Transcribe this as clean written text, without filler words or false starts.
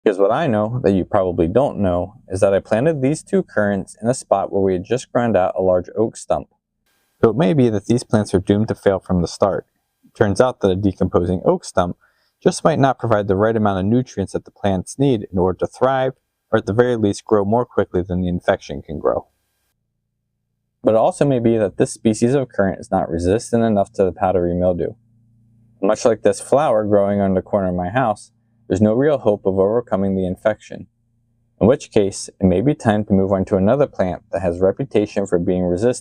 Because what I know that you probably don't know is that I planted these two currants in a spot where we had just ground out a large oak stump. So it may be that these plants are doomed to fail from the start. It turns out that a decomposing oak stump just might not provide the right amount of nutrients that the plants need in order to thrive, or at the very least grow more quickly than the infection can grow. But it also may be that this species of currant is not resistant enough to the powdery mildew. Much like this flower growing on the corner of my house, there's no real hope of overcoming the infection. In which case, it may be time to move on to another plant that has a reputation for being resistant